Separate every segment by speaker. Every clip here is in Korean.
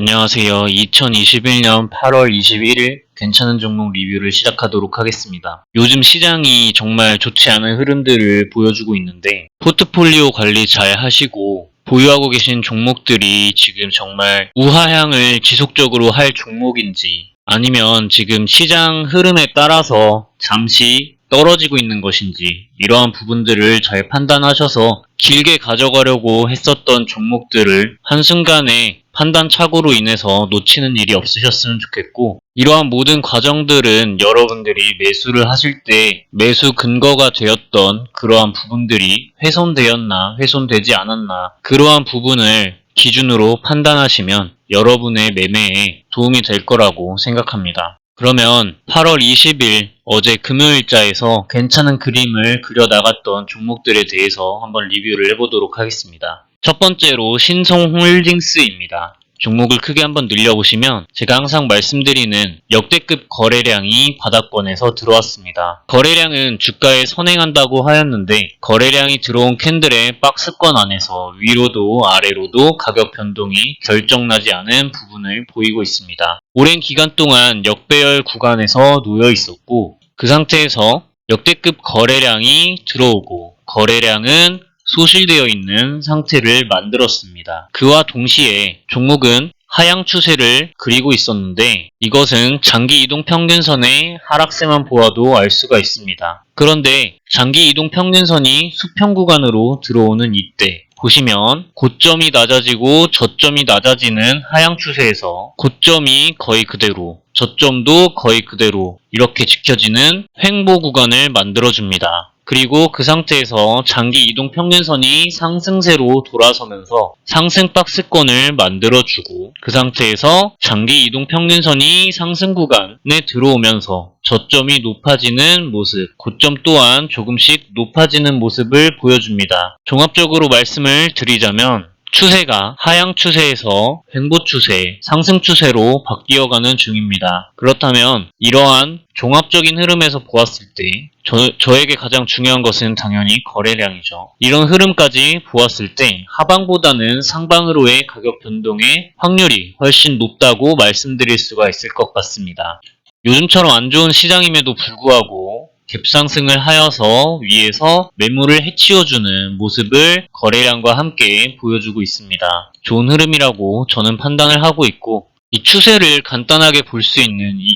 Speaker 1: 안녕하세요. 2021년 8월 21일 괜찮은 종목 리뷰를 시작하도록 하겠습니다. 요즘 시장이 정말 좋지 않은 흐름들을 보여주고 있는데 포트폴리오 관리 잘 하시고 보유하고 계신 종목들이 지금 정말 우하향을 지속적으로 할 종목인지 아니면 지금 시장 흐름에 따라서 잠시 떨어지고 있는 것인지 이러한 부분들을 잘 판단하셔서 길게 가져가려고 했었던 종목들을 한순간에 판단 착오로 인해서 놓치는 일이 없으셨으면 좋겠고, 이러한 모든 과정들은 여러분들이 매수를 하실 때 매수 근거가 되었던 그러한 부분들이 훼손되었나 훼손되지 않았나 그러한 부분을 기준으로 판단하시면 여러분의 매매에 도움이 될 거라고 생각합니다. 그러면 8월 20일 어제 금요일자에서 괜찮은 그림을 그려나갔던 종목들에 대해서 한번 리뷰를 해보도록 하겠습니다. 첫 번째로 신성홀딩스입니다. 종목을 크게 한번 늘려보시면 제가 항상 말씀드리는 역대급 거래량이 바닥권에서 들어왔습니다. 거래량은 주가에 선행한다고 하였는데 거래량이 들어온 캔들의 박스권 안에서 위로도 아래로도 가격 변동이 결정나지 않은 부분을 보이고 있습니다. 오랜 기간 동안 역배열 구간에서 놓여 있었고 그 상태에서 역대급 거래량이 들어오고 거래량은 소실되어 있는 상태를 만들었습니다. 그와 동시에 종목은 하향 추세를 그리고 있었는데 이것은 장기 이동 평균선의 하락세만 보아도 알 수가 있습니다. 그런데 장기 이동 평균선이 수평 구간으로 들어오는 이때 보시면 고점이 낮아지고 저점이 낮아지는 하향 추세에서 고점이 거의 그대로 저점도 거의 그대로 이렇게 지켜지는 횡보 구간을 만들어줍니다. 그리고 그 상태에서 장기 이동 평균선이 상승세로 돌아서면서 상승 박스권을 만들어주고 그 상태에서 장기 이동 평균선이 상승 구간에 들어오면서 저점이 높아지는 모습, 고점 또한 조금씩 높아지는 모습을 보여줍니다. 종합적으로 말씀을 드리자면 추세가 하향 추세에서 횡보 추세, 상승 추세로 바뀌어가는 중입니다. 그렇다면 이러한 종합적인 흐름에서 보았을 때 저에게 가장 중요한 것은 당연히 거래량이죠. 이런 흐름까지 보았을 때 하방보다는 상방으로의 가격 변동의 확률이 훨씬 높다고 말씀드릴 수가 있을 것 같습니다. 요즘처럼 안 좋은 시장임에도 불구하고 갭상승을 하여서 위에서 매물을 해치워주는 모습을 거래량과 함께 보여주고 있습니다. 좋은 흐름이라고 저는 판단을 하고 있고 이 추세를 간단하게 볼 수 있는 이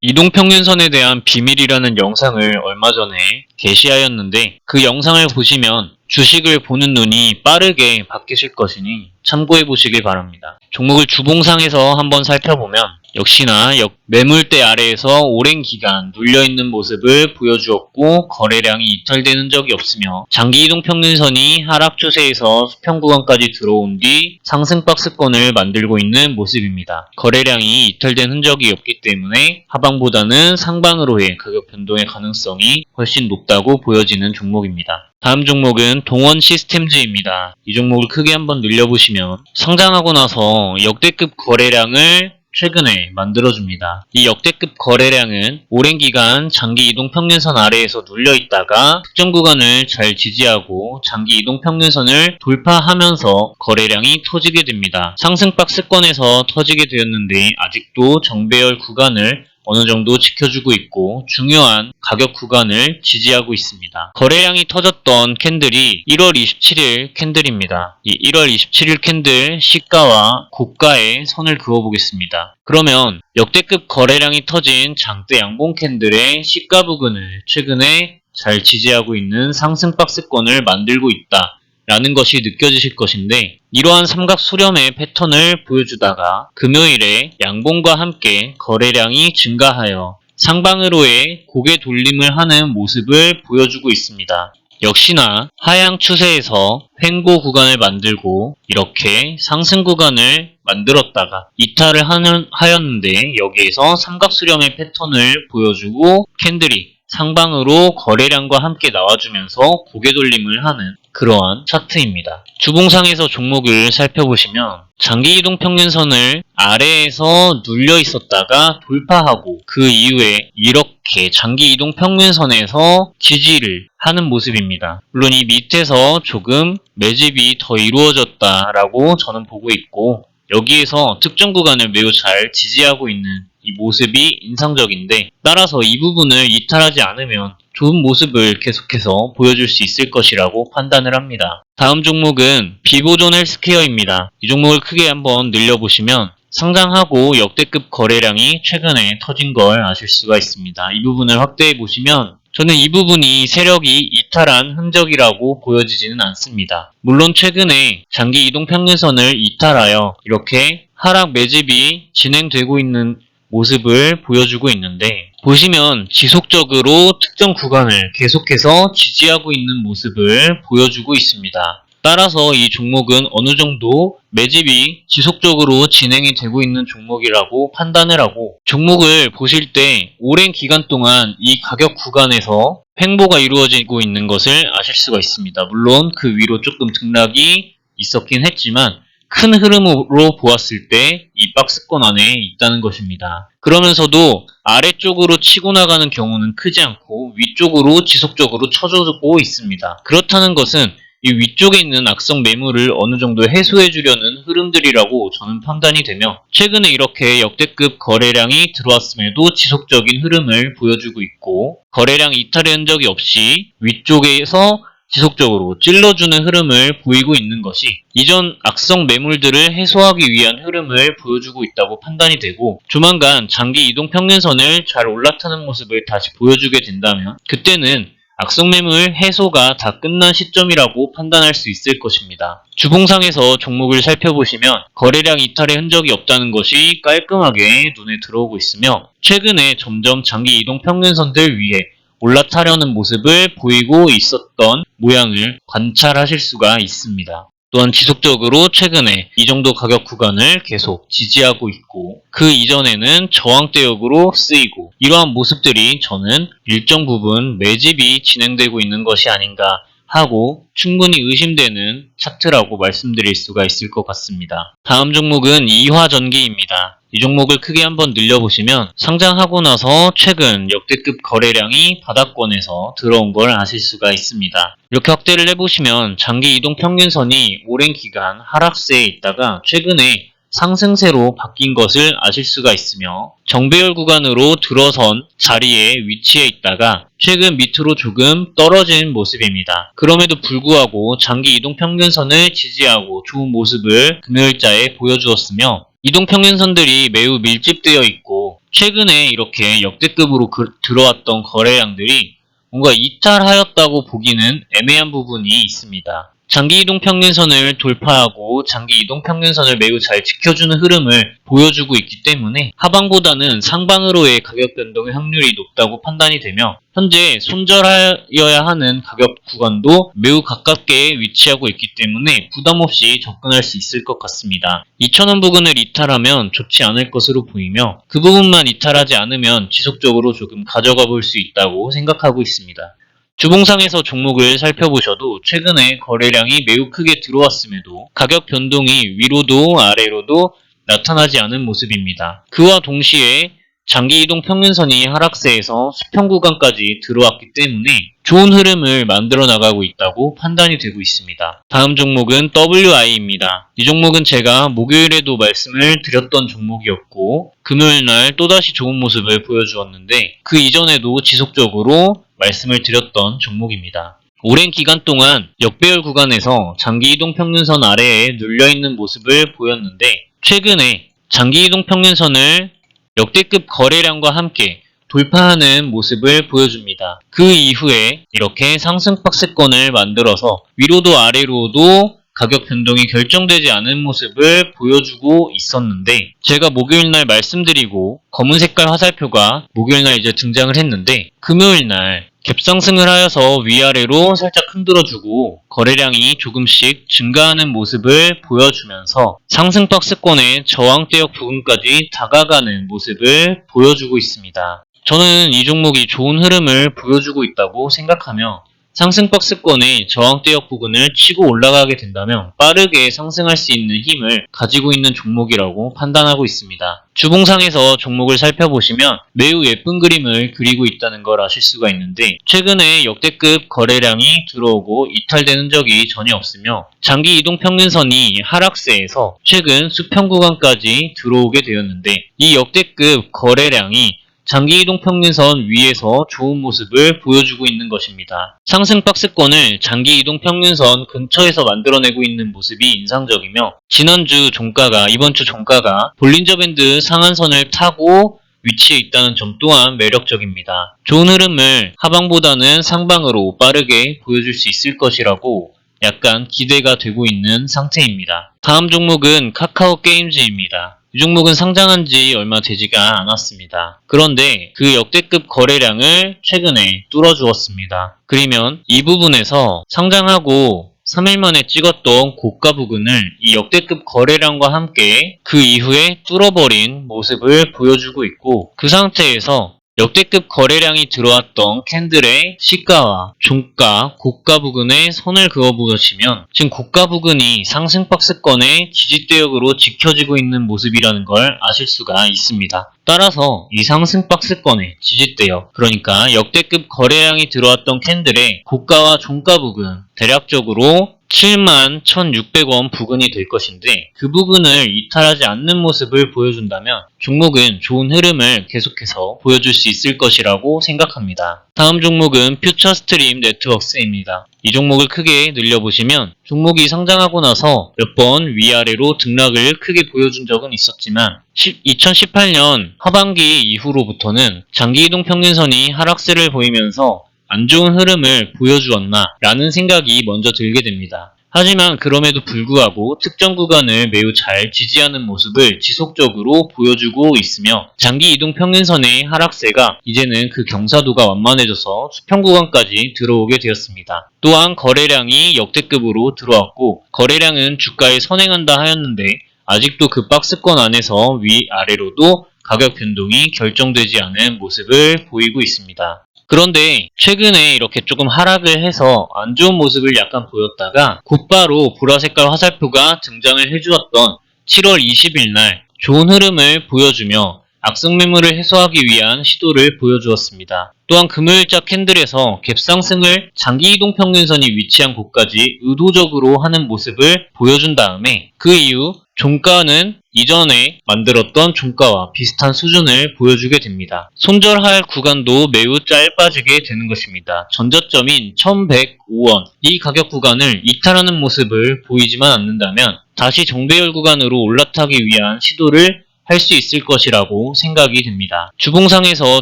Speaker 1: 이동평균선에 대한 비밀이라는 영상을 얼마 전에 게시하였는데 그 영상을 보시면 주식을 보는 눈이 빠르게 바뀌실 것이니 참고해 보시길 바랍니다. 종목을 주봉상에서 한번 살펴보면 역시나 매물대 아래에서 오랜 기간 눌려있는 모습을 보여주었고 거래량이 이탈되는 적이 없으며 장기 이동 평균선이 하락 추세에서 수평 구간까지 들어온 뒤 상승 박스권을 만들고 있는 모습입니다. 거래량이 이탈된 흔적이 없기 때문에 하방보다는 상방으로의 가격 변동의 가능성이 훨씬 높다고 보여지는 종목입니다. 다음 종목은 동원 시스템즈입니다. 이 종목을 크게 한번 늘려보시면 성장하고 나서 역대급 거래량을 최근에 만들어줍니다. 이 역대급 거래량은 오랜 기간 장기 이동 평균선 아래에서 눌려있다가 특정 구간을 잘 지지하고 장기 이동 평균선을 돌파하면서 거래량이 터지게 됩니다. 상승 박스권에서 터지게 되었는데 아직도 정배열 구간을 어느 정도 지켜주고 있고 중요한 가격 구간을 지지하고 있습니다. 거래량이 터졌던 캔들이 1월 27일 캔들입니다. 이 1월 27일 캔들 시가와 고가의 선을 그어보겠습니다. 그러면 역대급 거래량이 터진 장대 양봉 캔들의 시가 부근을 최근에 잘 지지하고 있는 상승 박스권을 만들고 있다 라는 것이 느껴지실 것인데 이러한 삼각 수렴의 패턴을 보여주다가 금요일에 양봉과 함께 거래량이 증가하여 상방으로의 고개 돌림을 하는 모습을 보여주고 있습니다. 역시나 하향 추세에서 횡보 구간을 만들고 이렇게 상승 구간을 만들었다가 이탈을 하였는데 여기에서 삼각 수렴의 패턴을 보여주고 캔들이 상방으로 거래량과 함께 나와주면서 고개 돌림을 하는 그러한 차트입니다. 주봉상에서 종목을 살펴보시면 장기 이동 평균선을 아래에서 눌려 있었다가 돌파하고 그 이후에 이렇게 장기 이동 평균선에서 지지를 하는 모습입니다. 물론 이 밑에서 조금 매집이 더 이루어졌다라고 저는 보고 있고 여기에서 특정 구간을 매우 잘 지지하고 있는 이 모습이 인상적인데, 따라서 이 부분을 이탈하지 않으면 좋은 모습을 계속해서 보여줄 수 있을 것이라고 판단을 합니다. 다음 종목은 비보존 헬스케어입니다. 이 종목을 크게 한번 늘려보시면 상장하고 역대급 거래량이 최근에 터진 걸 아실 수가 있습니다. 이 부분을 확대해 보시면 저는 이 부분이 세력이 이탈한 흔적이라고 보여지지는 않습니다. 물론 최근에 장기 이동 평균선을 이탈하여 이렇게 하락 매집이 진행되고 있는 모습을 보여주고 있는데, 보시면 지속적으로 특정 구간을 계속해서 지지하고 있는 모습을 보여주고 있습니다. 따라서 이 종목은 어느 정도 매집이 지속적으로 진행이 되고 있는 종목이라고 판단을 하고, 종목을 보실 때 오랜 기간 동안 이 가격 구간에서 횡보가 이루어지고 있는 것을 아실 수가 있습니다. 물론 그 위로 조금 등락이 있었긴 했지만 큰 흐름으로 보았을 때 이 박스권 안에 있다는 것입니다. 그러면서도 아래쪽으로 치고 나가는 경우는 크지 않고 위쪽으로 지속적으로 쳐주고 있습니다. 그렇다는 것은 이 위쪽에 있는 악성 매물을 어느 정도 해소해 주려는 흐름들이라고 저는 판단이 되며, 최근에 이렇게 역대급 거래량이 들어왔음에도 지속적인 흐름을 보여주고 있고, 거래량 이탈의 흔적이 없이 위쪽에서 지속적으로 찔러주는 흐름을 보이고 있는 것이 이전 악성 매물들을 해소하기 위한 흐름을 보여주고 있다고 판단이 되고, 조만간 장기 이동 평균선을 잘 올라타는 모습을 다시 보여주게 된다면 그때는 악성 매물 해소가 다 끝난 시점이라고 판단할 수 있을 것입니다. 주봉상에서 종목을 살펴보시면 거래량 이탈의 흔적이 없다는 것이 깔끔하게 눈에 들어오고 있으며, 최근에 점점 장기 이동 평균선들 위에 올라타려는 모습을 보이고 있었던 모양을 관찰하실 수가 있습니다. 또한 지속적으로 최근에 이 정도 가격 구간을 계속 지지하고 있고, 그 이전에는 저항대역으로 쓰이고, 이러한 모습들이 저는 일정 부분 매집이 진행되고 있는 것이 아닌가 하고 충분히 의심되는 차트라고 말씀드릴 수가 있을 것 같습니다. 다음 종목은 이화전기입니다. 이 종목을 크게 한번 늘려보시면 상장하고 나서 최근 역대급 거래량이 바닥권에서 들어온 걸 아실 수가 있습니다. 이렇게 확대를 해보시면 장기 이동 평균선이 오랜 기간 하락세에 있다가 최근에 상승세로 바뀐 것을 아실 수가 있으며, 정배열 구간으로 들어선 자리에 위치해 있다가 최근 밑으로 조금 떨어진 모습입니다. 그럼에도 불구하고 장기 이동 평균선을 지지하고 좋은 모습을 금요일자에 보여주었으며, 이동 평균선들이 매우 밀집되어 있고 최근에 이렇게 역대급으로 들어왔던 거래량들이 뭔가 이탈하였다고 보기는 애매한 부분이 있습니다. 장기 이동 평균선을 돌파하고 장기 이동 평균선을 매우 잘 지켜주는 흐름을 보여주고 있기 때문에 하방보다는 상방으로의 가격 변동의 확률이 높다고 판단이 되며, 현재 손절하여야 하는 가격 구간도 매우 가깝게 위치하고 있기 때문에 부담없이 접근할 수 있을 것 같습니다. 2,000원 부근을 이탈하면 좋지 않을 것으로 보이며, 그 부분만 이탈하지 않으면 지속적으로 조금 가져가 볼 수 있다고 생각하고 있습니다. 주봉상에서 종목을 살펴보셔도 최근에 거래량이 매우 크게 들어왔음에도 가격 변동이 위로도 아래로도 나타나지 않은 모습입니다. 그와 동시에 장기 이동 평균선이 하락세에서 수평 구간까지 들어왔기 때문에 좋은 흐름을 만들어 나가고 있다고 판단이 되고 있습니다. 다음 종목은 WI입니다. 이 종목은 제가 목요일에도 말씀을 드렸던 종목이었고 금요일날 또다시 좋은 모습을 보여주었는데, 그 이전에도 지속적으로 말씀을 드렸던 종목입니다. 오랜 기간 동안 역배열 구간에서 장기 이동 평균선 아래에 눌려있는 모습을 보였는데, 최근에 장기 이동 평균선을 역대급 거래량과 함께 돌파하는 모습을 보여줍니다. 그 이후에 이렇게 상승 박스권을 만들어서 위로도 아래로도 가격 변동이 결정되지 않은 모습을 보여주고 있었는데, 제가 목요일날 말씀드리고 검은 색깔 화살표가 목요일날 이제 등장을 했는데, 금요일날 갭상승을 하여서 위아래로 살짝 흔들어주고 거래량이 조금씩 증가하는 모습을 보여주면서 상승 박스권의 저항대역 부분까지 다가가는 모습을 보여주고 있습니다. 저는 이 종목이 좋은 흐름을 보여주고 있다고 생각하며 상승 박스권의 저항대역 부근을 치고 올라가게 된다면 빠르게 상승할 수 있는 힘을 가지고 있는 종목이라고 판단하고 있습니다. 주봉상에서 종목을 살펴보시면 매우 예쁜 그림을 그리고 있다는 걸 아실 수가 있는데, 최근에 역대급 거래량이 들어오고 이탈된 흔적이 전혀 없으며 장기 이동 평균선이 하락세에서 최근 수평 구간까지 들어오게 되었는데, 이 역대급 거래량이 장기 이동 평균선 위에서 좋은 모습을 보여주고 있는 것입니다. 상승 박스권을 장기 이동 평균선 근처에서 만들어내고 있는 모습이 인상적이며, 지난주 종가가 이번 주 종가가 볼린저 밴드 상한선을 타고 위치해 있다는 점 또한 매력적입니다. 좋은 흐름을 하방보다는 상방으로 빠르게 보여줄 수 있을 것이라고 약간 기대가 되고 있는 상태입니다. 다음 종목은 카카오 게임즈입니다. 이 종목은 상장한 지 얼마 되지가 않았습니다. 그런데 그 역대급 거래량을 최근에 뚫어주었습니다. 그러면 이 부분에서 상장하고 3일 만에 찍었던 고가 부근을 이 역대급 거래량과 함께 그 이후에 뚫어버린 모습을 보여주고 있고, 그 상태에서 역대급 거래량이 들어왔던 캔들의 시가와 종가, 고가 부근에 선을 그어보시면 지금 고가 부근이 상승 박스권의 지지대역으로 지켜지고 있는 모습이라는 걸 아실 수가 있습니다. 따라서 이 상승 박스권의 지지대역, 그러니까 역대급 거래량이 들어왔던 캔들의 고가와 종가 부근, 대략적으로 71,600원 부근이 될 것인데, 그 부분을 이탈하지 않는 모습을 보여준다면 종목은 좋은 흐름을 계속해서 보여줄 수 있을 것이라고 생각합니다. 다음 종목은 퓨처스트림 네트워크스입니다. 이 종목을 크게 늘려보시면 종목이 상장하고 나서 몇 번 위아래로 등락을 크게 보여준 적은 있었지만 2018년 하반기 이후로부터는 장기이동 평균선이 하락세를 보이면서 안 좋은 흐름을 보여주었나 라는 생각이 먼저 들게 됩니다. 하지만 그럼에도 불구하고 특정 구간을 매우 잘 지지하는 모습을 지속적으로 보여주고 있으며, 장기 이동 평균선의 하락세가 이제는 그 경사도가 완만해져서 수평 구간까지 들어오게 되었습니다. 또한 거래량이 역대급으로 들어왔고, 거래량은 주가에 선행한다 하였는데 아직도 그 박스권 안에서 위아래로도 가격 변동이 결정되지 않은 모습을 보이고 있습니다. 그런데 최근에 이렇게 조금 하락을 해서 안 좋은 모습을 약간 보였다가 곧바로 보라색깔 화살표가 등장을 해주었던 7월 20일 날 좋은 흐름을 보여주며 악성 매물을 해소하기 위한 시도를 보여주었습니다. 또한 금요일자 캔들에서 갭상승을 장기 이동 평균선이 위치한 곳까지 의도적으로 하는 모습을 보여준 다음에 그 이후 종가는 이전에 만들었던 종가와 비슷한 수준을 보여주게 됩니다. 손절할 구간도 매우 짧아지게 되는 것입니다. 전저점인 1105원, 이 가격 구간을 이탈하는 모습을 보이지만 않는다면 다시 정배열 구간으로 올라타기 위한 시도를 할 수 있을 것이라고 생각이 됩니다. 주봉상에서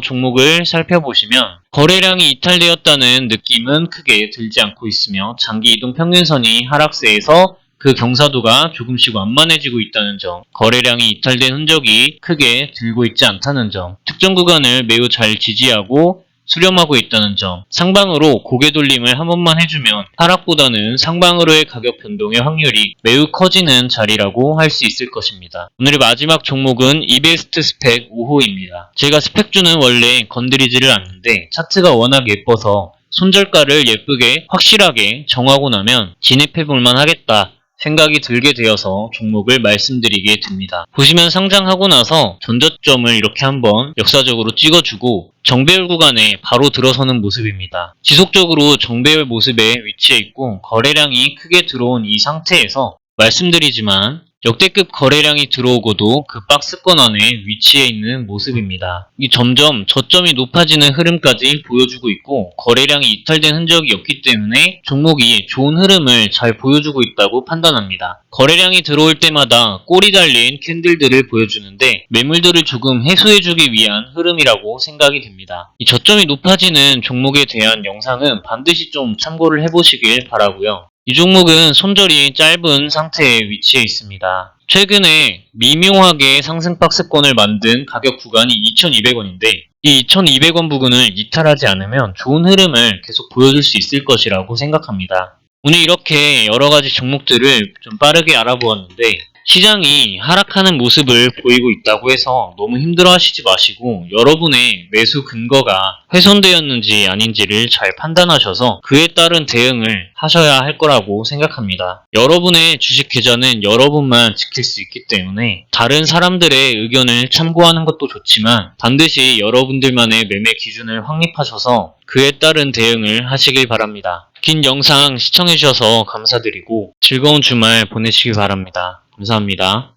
Speaker 1: 종목을 살펴보시면 거래량이 이탈되었다는 느낌은 크게 들지 않고 있으며, 장기 이동 평균선이 하락세에서 그 경사도가 조금씩 완만해지고 있다는 점, 거래량이 이탈된 흔적이 크게 들고 있지 않다는 점, 특정 구간을 매우 잘 지지하고 수렴하고 있다는 점, 상방으로 고개 돌림을 한 번만 해주면 하락보다는 상방으로의 가격 변동의 확률이 매우 커지는 자리라고 할 수 있을 것입니다. 오늘의 마지막 종목은 이베스트 스펙 5호입니다. 제가 스펙주는 원래 건드리지를 않는데 차트가 워낙 예뻐서 손절가를 예쁘게 확실하게 정하고 나면 진입해볼만 하겠다 생각이 들게 되어서 종목을 말씀드리게 됩니다. 보시면 상장하고 나서 전저점을 이렇게 한번 역사적으로 찍어주고 정배열 구간에 바로 들어서는 모습입니다. 지속적으로 정배열 모습에 위치해 있고 거래량이 크게 들어온 이 상태에서 말씀드리지만 역대급 거래량이 들어오고도 그 박스권 안에 위치해 있는 모습입니다. 이 점점 저점이 높아지는 흐름까지 보여주고 있고 거래량이 이탈된 흔적이 없기 때문에 종목이 좋은 흐름을 잘 보여주고 있다고 판단합니다. 거래량이 들어올 때마다 꼬리 달린 캔들들을 보여주는데 매물들을 조금 해소해주기 위한 흐름이라고 생각이 됩니다. 이 저점이 높아지는 종목에 대한 영상은 반드시 좀 참고를 해보시길 바라고요. 이 종목은 손절이 짧은 상태에 위치해 있습니다. 최근에 미묘하게 상승 박스권을 만든 가격 구간이 2,200원인데 이 2,200원 부근을 이탈하지 않으면 좋은 흐름을 계속 보여줄 수 있을 것이라고 생각합니다. 오늘 이렇게 여러가지 종목들을 좀 빠르게 알아보았는데 시장이 하락하는 모습을 보이고 있다고 해서 너무 힘들어하시지 마시고 여러분의 매수 근거가 훼손되었는지 아닌지를 잘 판단하셔서 그에 따른 대응을 하셔야 할 거라고 생각합니다. 여러분의 주식 계좌는 여러분만 지킬 수 있기 때문에 다른 사람들의 의견을 참고하는 것도 좋지만 반드시 여러분들만의 매매 기준을 확립하셔서 그에 따른 대응을 하시길 바랍니다. 긴 영상 시청해주셔서 감사드리고 즐거운 주말 보내시기 바랍니다. 감사합니다.